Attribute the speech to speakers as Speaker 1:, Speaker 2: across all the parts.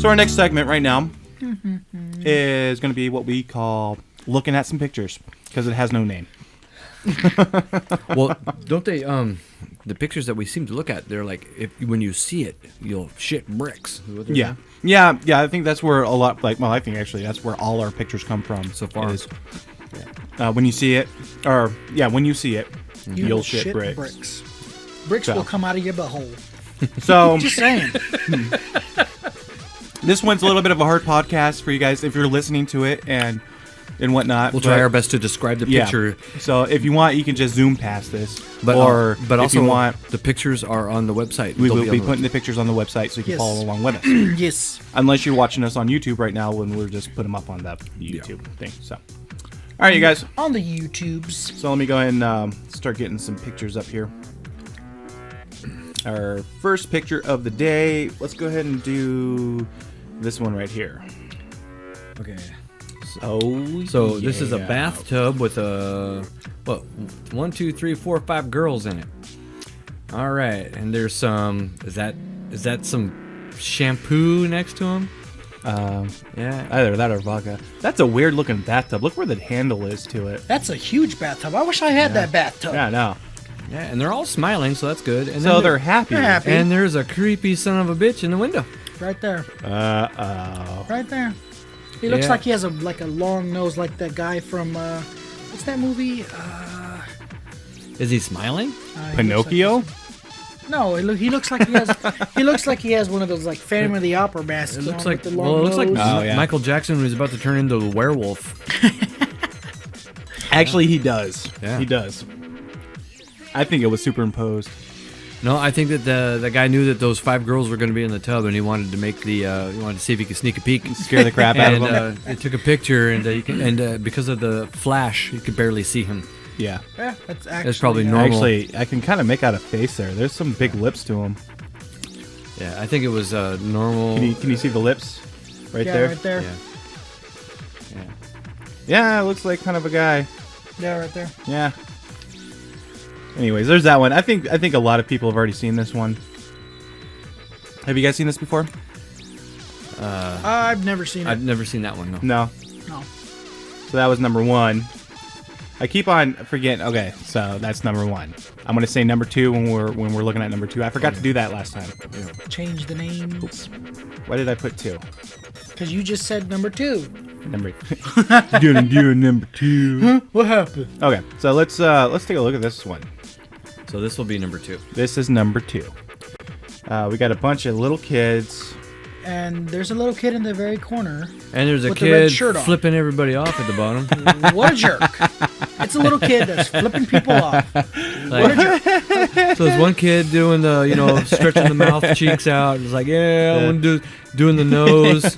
Speaker 1: So our next segment right now is going to be what we call looking at some pictures, because it has no name.
Speaker 2: Well, don't they? The pictures that we seem to look at, they're like, when you see it, you'll shit bricks.
Speaker 1: Yeah. I think that's where a lot, I think actually that's where all our pictures come from
Speaker 2: so far.
Speaker 1: When you see it, when you see it, you'll shit bricks.
Speaker 3: Bricks will come out of your butthole.
Speaker 1: So,
Speaker 3: just saying.
Speaker 1: This one's a little bit of a hard podcast for you guys if you're listening to it and whatnot.
Speaker 2: We'll try our best to describe the picture.
Speaker 1: So if you want, you can just zoom past this.
Speaker 2: But
Speaker 1: also,
Speaker 2: if you want, the pictures are on the website.
Speaker 1: We will be putting the pictures on the website so you can follow along with us.
Speaker 3: Yes.
Speaker 1: Unless you're watching us on YouTube right now, when we're just put them up on the YouTube thing. So, all right, you guys.
Speaker 3: On the YouTubes.
Speaker 1: So let me go ahead and start getting some pictures up here. Our first picture of the day. Let's go ahead and do this one right here.
Speaker 2: Okay.
Speaker 1: So
Speaker 2: this is a bathtub with 1, 2, 3, 4, 5 girls in it. All right, and there's some. Is that some shampoo next to them?
Speaker 1: Yeah, either that or vodka. That's a weird looking bathtub. Look where the handle is to it.
Speaker 3: That's a huge bathtub. I wish I had that bathtub.
Speaker 1: Yeah, I know.
Speaker 2: Yeah, and they're all smiling, so that's good. And
Speaker 1: so they're happy.
Speaker 3: They're happy.
Speaker 2: And there's a creepy son of a bitch in the window.
Speaker 3: Right there.
Speaker 1: Uh-oh.
Speaker 3: Right there. He looks like he has a long nose, like that guy from what's that movie?
Speaker 2: Is he smiling?
Speaker 1: Pinocchio?
Speaker 3: No, he looks like he has. He looks like he has one of those like Phantom of the Opera masks.
Speaker 2: It looks
Speaker 3: on
Speaker 2: like
Speaker 3: with the long nose.
Speaker 2: Michael Jackson was about to turn into a werewolf.
Speaker 1: Actually, he does.
Speaker 2: Yeah.
Speaker 1: He does. I think it was superimposed.
Speaker 2: No, I think that the guy knew that those 5 girls were going to be in the tub, and he wanted to make he wanted to see if he could sneak a peek,
Speaker 1: scare the crap out of them.
Speaker 2: They took a picture, and because of the flash, you could barely see him.
Speaker 1: Yeah.
Speaker 3: Yeah, that's
Speaker 2: probably normal.
Speaker 1: Actually, I can kind of make out a face there. There's some big lips to him.
Speaker 2: Yeah, I think it was normal.
Speaker 1: Can you see the lips right there?
Speaker 3: Right there.
Speaker 1: Yeah, it looks like kind of a guy.
Speaker 3: Yeah, right there.
Speaker 1: Yeah. Anyways, there's that one. I think a lot of people have already seen this one. Have you guys seen this before?
Speaker 3: I've never seen it.
Speaker 2: I've never seen that one.
Speaker 1: No. So that was number 1. I keep on forgetting. Okay, so that's number 1. I'm gonna say number 2 when we're looking at number 2. I forgot to do that last time.
Speaker 3: Change the names.
Speaker 1: Oops. Why did I put 2?
Speaker 3: Because you just said number 2.
Speaker 1: Number. Gonna do number 2.
Speaker 3: Huh? What happened?
Speaker 1: Okay, so let's take a look at this one.
Speaker 2: So this will be number 2.
Speaker 1: This is number 2. We got a bunch of little kids.
Speaker 3: And there's a little kid in the very corner.
Speaker 2: And there's a
Speaker 3: with the red
Speaker 2: kid
Speaker 3: shirt on.
Speaker 2: flipping everybody off at the bottom.
Speaker 3: What a jerk. It's a little kid that's flipping people off. What a jerk.
Speaker 2: So there's one kid doing the, stretching the mouth cheeks out. It's like, one doing the nose.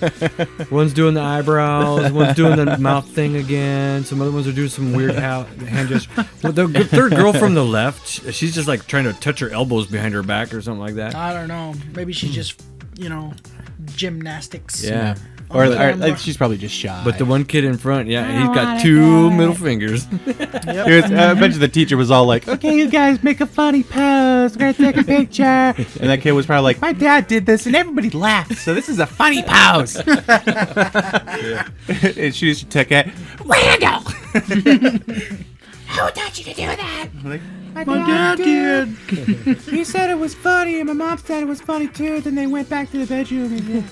Speaker 2: One's doing the eyebrows. One's doing the mouth thing again. Some other ones are doing some weird hand gesture. Well, the third girl from the left, she's just like trying to touch her elbows behind her back or something like that.
Speaker 3: I don't know. Maybe she's just, gymnastics.
Speaker 2: Yeah.
Speaker 1: Or she's probably just shy.
Speaker 2: But the one kid in front, he's got 2 middle fingers.
Speaker 1: Yep. I bet you the teacher was all like, okay, you guys make a funny pose. We're going to take a picture. And that kid was probably like, my dad did this and everybody laughed. So this is a funny pose. And she took it. Randall! Who taught you to do that? Like, my dad did. He said it was funny, and my mom said it was funny too. Then they went back to the bedroom.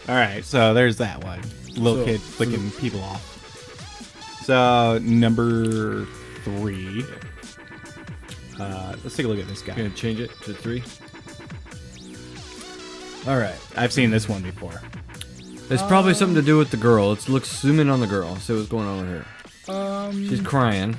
Speaker 1: All right, so there's that one. Little kid flicking people off. So number 3. Let's take a look at this guy.
Speaker 2: Gonna change it to 3.
Speaker 1: All right, I've seen this one before.
Speaker 2: It's probably something to do with the girl. Let's zoom in on the girl. See what's going on with her. She's crying.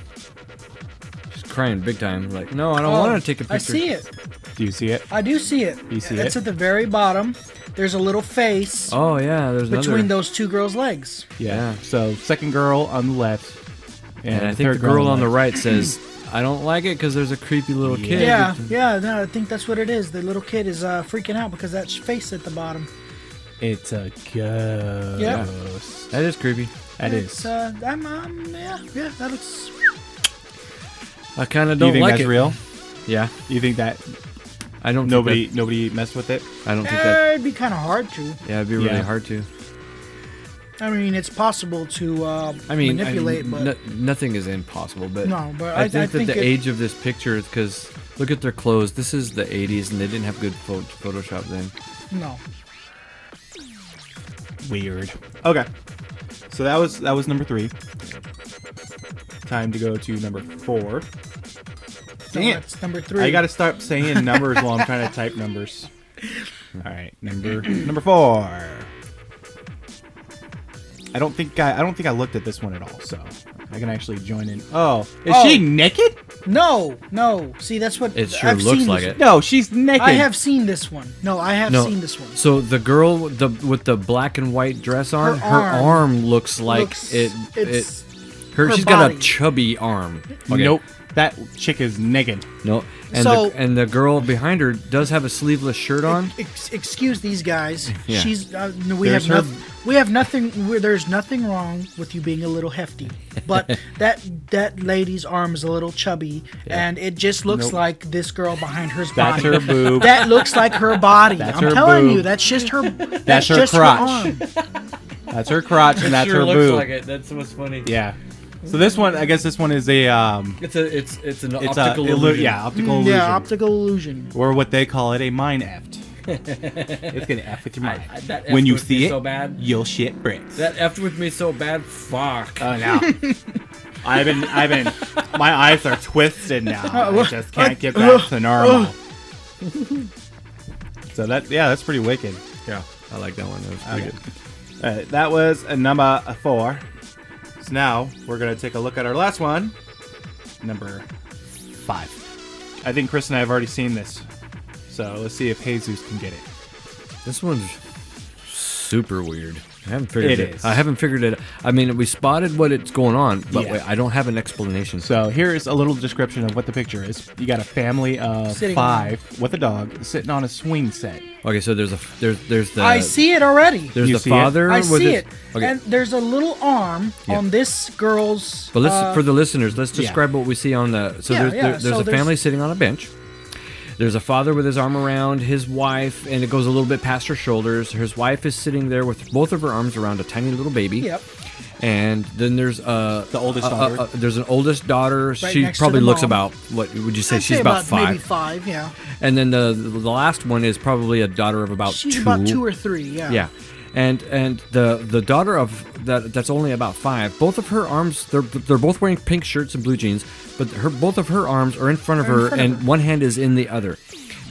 Speaker 2: She's crying big time. Like, no, I don't want to take a picture.
Speaker 3: I see it.
Speaker 1: Do you see it?
Speaker 3: I do see it.
Speaker 1: You see
Speaker 3: It's
Speaker 1: it?
Speaker 3: at the very bottom. There's a little face
Speaker 2: Oh yeah, there's
Speaker 3: between
Speaker 2: another.
Speaker 3: those 2 girls' legs.
Speaker 1: Yeah. So second girl on the left,
Speaker 2: And I think the girl on the right says, "I don't like it because there's a creepy little kid."
Speaker 3: Yeah. No, I think that's what it is. The little kid is freaking out because that face at the bottom.
Speaker 1: It's a ghost.
Speaker 3: Yep.
Speaker 2: That is creepy.
Speaker 1: That is.
Speaker 3: Yeah, that looks.
Speaker 2: I kind of
Speaker 1: Do you
Speaker 2: don't
Speaker 1: think
Speaker 2: like
Speaker 1: that's
Speaker 2: it.
Speaker 1: real?
Speaker 2: Yeah.
Speaker 1: You think that?
Speaker 2: I don't.
Speaker 1: Nobody messed with it.
Speaker 2: I don't think that.
Speaker 3: It'd be kind of hard to.
Speaker 2: Yeah, it'd be really
Speaker 1: Yeah.
Speaker 2: hard to.
Speaker 3: I mean, it's possible to manipulate, but
Speaker 2: nothing is impossible. But
Speaker 3: No, but
Speaker 2: I think
Speaker 3: think
Speaker 2: the age of this picture is because look at their clothes. This is the '80s, and they didn't have good Photoshop then.
Speaker 3: no.
Speaker 1: Weird. Okay. So that was number 3. Time to go to number 4.
Speaker 3: So
Speaker 1: Dang it.
Speaker 3: that's number 3.
Speaker 1: I gotta stop saying numbers while I'm trying to type numbers. All right, number 4. I don't think I looked at this one at all, so I can actually join in. Oh, is she naked?
Speaker 3: No. See, that's what
Speaker 2: It sure
Speaker 3: I've
Speaker 2: looks
Speaker 3: seen
Speaker 2: like
Speaker 3: this-
Speaker 2: it.
Speaker 1: No, she's naked.
Speaker 3: I have seen this one. No, I have seen this one.
Speaker 2: So the girl with the black and white dress on, her
Speaker 3: arm
Speaker 2: arm looks like
Speaker 3: Looks-
Speaker 2: it.
Speaker 3: it's
Speaker 2: Her
Speaker 3: her
Speaker 2: she's got a
Speaker 3: body.
Speaker 2: chubby arm. Okay.
Speaker 1: Nope. That chick is naked.
Speaker 2: No. And
Speaker 3: So-
Speaker 2: the girl behind her does have a sleeveless shirt on.
Speaker 3: Excuse these guys.
Speaker 2: Yeah.
Speaker 3: She's
Speaker 1: There's
Speaker 3: There's nothing wrong with you being a little hefty, but that lady's arm is a little chubby, and it just looks
Speaker 1: Nope.
Speaker 3: like this girl behind her's
Speaker 1: That's
Speaker 3: body.
Speaker 1: her boob.
Speaker 3: That looks like her body.
Speaker 1: That's
Speaker 3: I'm
Speaker 1: her
Speaker 3: telling
Speaker 1: boob.
Speaker 3: you, that's just her.
Speaker 1: That's her
Speaker 3: just
Speaker 1: crotch.
Speaker 3: Her arm.
Speaker 1: That's her crotch and that's her boob.
Speaker 2: it. That's what's funny.
Speaker 1: Yeah. So this one, I guess this one is a
Speaker 2: It's an
Speaker 1: it's
Speaker 2: optical
Speaker 1: a
Speaker 2: illusion.
Speaker 1: yeah, optical illusion.
Speaker 3: Yeah, optical illusion.
Speaker 1: Or what they call it, a mind eft. It's gonna F with your mind.
Speaker 2: that
Speaker 1: When
Speaker 2: effed
Speaker 1: you
Speaker 2: with
Speaker 1: see
Speaker 2: me
Speaker 1: it,
Speaker 2: so bad.
Speaker 1: you'll shit bricks.
Speaker 2: That effed with me so bad. Fuck.
Speaker 1: Oh no. I've been. My eyes are twisted now. I just can't get back to normal. So that's pretty wicked.
Speaker 2: Yeah, I like that one. That was pretty good.
Speaker 1: That was a number 4. So now we're gonna take a look at our last one, number 5. I think Chris and I have already seen this, so let's see if Jesus can get it.
Speaker 2: This one's super weird. I haven't figured
Speaker 1: It is.
Speaker 2: I haven't figured it. I mean, we spotted what it's going on, but
Speaker 1: Yeah.
Speaker 2: wait, I don't have an explanation.
Speaker 1: So here's a little description of what the picture is. You got a family of
Speaker 3: Sitting
Speaker 1: 5 with a dog sitting on a swing set.
Speaker 2: Okay, so there's the.
Speaker 3: I see it already.
Speaker 2: There's
Speaker 1: You
Speaker 2: the
Speaker 1: see it?
Speaker 2: father.
Speaker 3: I
Speaker 2: with
Speaker 3: see
Speaker 2: his,
Speaker 3: it.
Speaker 2: Okay,
Speaker 3: And there's a little arm
Speaker 2: Yeah.
Speaker 3: on this girl's.
Speaker 2: but let's for the listeners, let's
Speaker 1: yeah.
Speaker 2: describe what we see on the. So
Speaker 3: Yeah,
Speaker 2: there's
Speaker 3: yeah,
Speaker 2: there's
Speaker 3: so
Speaker 2: a
Speaker 3: there's-
Speaker 2: family sitting on a bench. There's a father with his arm around his wife, and it goes a little bit past her shoulders. His wife is sitting there with both of her arms around a tiny little baby.
Speaker 3: Yep.
Speaker 2: And then there's the
Speaker 1: oldest daughter.
Speaker 2: There's an oldest daughter. She
Speaker 3: next to
Speaker 2: probably
Speaker 3: the
Speaker 2: looks
Speaker 3: mom.
Speaker 2: about what would you say?
Speaker 3: I'd
Speaker 2: She's
Speaker 3: say
Speaker 2: about
Speaker 3: maybe
Speaker 2: 5.
Speaker 3: 5, yeah.
Speaker 2: And then the last one is probably a daughter of about
Speaker 3: She's
Speaker 2: 2.
Speaker 3: about 2 or 3, yeah.
Speaker 2: Yeah. And the daughter of that's only about 5. Both of her arms they're both wearing pink shirts and blue jeans, but both of her arms are in front of her and one hand is in the other.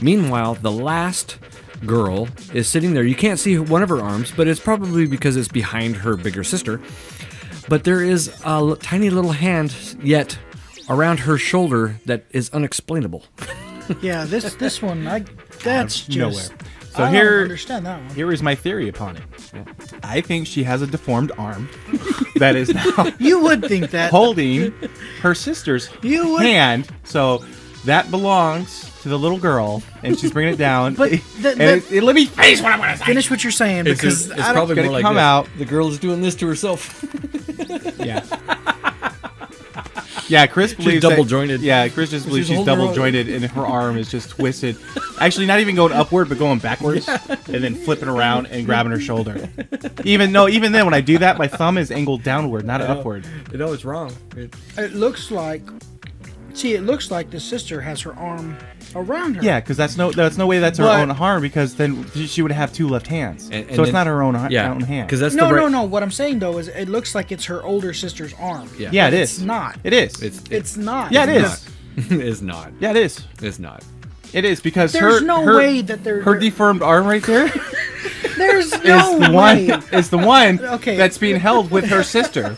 Speaker 2: Meanwhile, the last girl is sitting there. You can't see one of her arms, but it's probably because it's behind her bigger sister. But there is a tiny little hand yet around her shoulder that is unexplainable.
Speaker 3: Yeah, this one, that's just
Speaker 1: nowhere. So
Speaker 3: I
Speaker 1: here-
Speaker 3: don't understand that one.
Speaker 1: Here is my theory upon it. I think she has a deformed arm that is now
Speaker 3: You would think that.
Speaker 1: holding her sister's
Speaker 3: You would-
Speaker 1: hand. So that belongs to the little girl, and she's bringing it down.
Speaker 3: But
Speaker 1: let me finish what I'm going to say.
Speaker 3: finish what you're saying because I don't,
Speaker 1: gonna come out.
Speaker 2: The girl is doing this to herself.
Speaker 1: Yeah. Yeah, Chris believes
Speaker 2: double
Speaker 1: that-
Speaker 2: jointed.
Speaker 1: Yeah, Chris just believes she's
Speaker 2: holding her
Speaker 1: double
Speaker 2: arm.
Speaker 1: jointed, and her arm is just twisted. Actually, not even going upward, but going backwards, and then flipping around and grabbing her shoulder. Even then, when I do that, my thumb is angled downward, not upward.
Speaker 2: You know it's wrong.
Speaker 3: it looks like. See, it looks like the sister has her arm around her.
Speaker 1: Yeah, because that's no way that's her
Speaker 3: But-
Speaker 1: own arm, because then she would have 2 left hands.
Speaker 2: And
Speaker 1: So it's
Speaker 2: then-
Speaker 1: not her own,
Speaker 2: Yeah,
Speaker 1: own hand.
Speaker 2: because that's
Speaker 3: No,
Speaker 2: the right.
Speaker 3: no. What I'm saying though is, it looks like it's her older sister's arm.
Speaker 2: Yeah.
Speaker 1: Yeah, it
Speaker 3: It's
Speaker 1: is.
Speaker 3: not.
Speaker 1: It is.
Speaker 3: It's not.
Speaker 1: Yeah, it is.
Speaker 2: It's not.
Speaker 1: Yeah, it is.
Speaker 2: It's not.
Speaker 1: It is because
Speaker 3: There's
Speaker 1: her,
Speaker 3: no
Speaker 1: her,
Speaker 3: way that they're.
Speaker 1: her deformed arm right there
Speaker 3: There's
Speaker 1: is
Speaker 3: no
Speaker 1: the
Speaker 3: way.
Speaker 1: one is the one
Speaker 3: Okay.
Speaker 1: that's being held with her sister.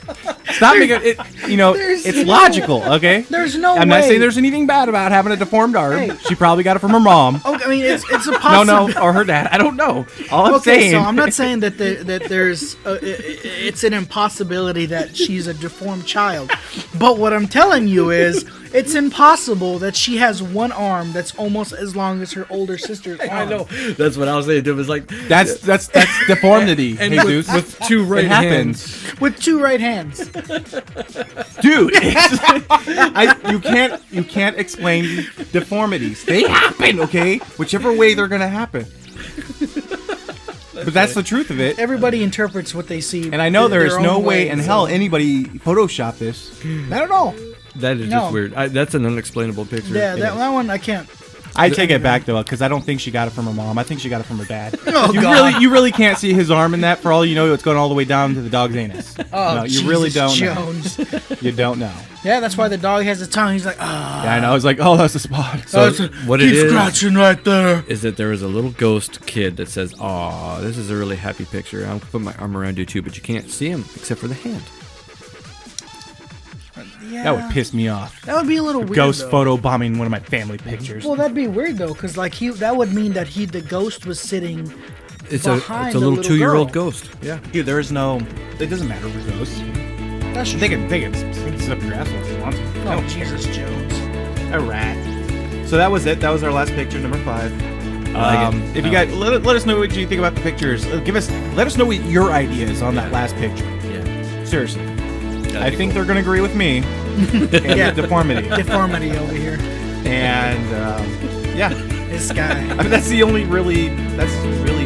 Speaker 1: Stop making it.
Speaker 3: There's
Speaker 1: It's
Speaker 3: no-
Speaker 1: logical. Okay.
Speaker 3: There's no
Speaker 1: I'm
Speaker 3: way.
Speaker 1: not saying there's anything bad about having a deformed arm.
Speaker 3: Hey.
Speaker 1: She probably got it from her mom.
Speaker 3: Okay, I mean, it's a
Speaker 1: No,
Speaker 3: possibility.
Speaker 1: no, or her dad. I don't know. All I'm
Speaker 3: Okay,
Speaker 1: saying.
Speaker 3: so I'm not saying that there's it's an impossibility that she's a deformed child, but what I'm telling you is it's impossible that she has one arm that's almost as long as her older sister's arm.
Speaker 2: I know. That's what I was saying. It was like
Speaker 1: That's deformity.
Speaker 2: and
Speaker 1: Jesus.
Speaker 2: with 2 right
Speaker 1: it happens.
Speaker 2: hands.
Speaker 3: with 2 right hands.
Speaker 1: Dude, you can't explain deformities. They happen, okay? Whichever way they're gonna happen. But that's the truth of it.
Speaker 3: Everybody interprets what they see.
Speaker 1: And I know
Speaker 3: their
Speaker 1: there's no
Speaker 3: own
Speaker 1: way in hell anybody photoshopped this.
Speaker 3: I don't know.
Speaker 2: That is just weird. That's an unexplainable picture.
Speaker 3: Yeah, that one I can't.
Speaker 1: I take it back though, because I don't think she got it from her mom. I think she got it from her dad.
Speaker 3: Oh,
Speaker 1: you
Speaker 3: God.
Speaker 1: you really can't see his arm in that. For all you know, it's going all the way down to the dog's anus.
Speaker 3: Oh,
Speaker 1: no, you really don't
Speaker 3: Jones.
Speaker 1: know. You don't know.
Speaker 3: Yeah, that's why the dog has a tongue. He's like, ah.
Speaker 1: Yeah, I know. I was like, oh, that's a spot.
Speaker 2: So what it
Speaker 3: Keep
Speaker 2: is
Speaker 3: scratching right there.
Speaker 2: is that there was a little ghost kid that says, "Aw, this is a really happy picture. I'll put my arm around you too, but you can't see him except for the hand."
Speaker 3: Yeah,
Speaker 1: That would piss me off.
Speaker 3: That would be a little weird.
Speaker 1: Ghost
Speaker 3: though.
Speaker 1: photo bombing one of my family pictures.
Speaker 3: Well, that'd be weird though, because like that would mean that the ghost was sitting.
Speaker 2: It's
Speaker 3: Behind
Speaker 2: a
Speaker 3: the
Speaker 2: little
Speaker 3: little
Speaker 2: 2-year-old
Speaker 3: girl.
Speaker 2: ghost. Yeah.
Speaker 1: Dude, there is no. It doesn't matter who ghosts.
Speaker 3: That's
Speaker 1: They can sit up your asshole if they want to. I
Speaker 3: Oh,
Speaker 1: don't care.
Speaker 3: Jesus Jones.
Speaker 1: A rat. So that was it. That was our last picture, number 5.
Speaker 2: like it.
Speaker 1: If you guys let us know what you think about the pictures. Let us know what your idea is on that last picture.
Speaker 2: Yeah.
Speaker 1: Seriously, I think they're gonna agree with me. And
Speaker 3: Yeah.
Speaker 1: the deformity.
Speaker 3: Deformity over
Speaker 1: And yeah,
Speaker 3: This guy.
Speaker 1: I mean that's really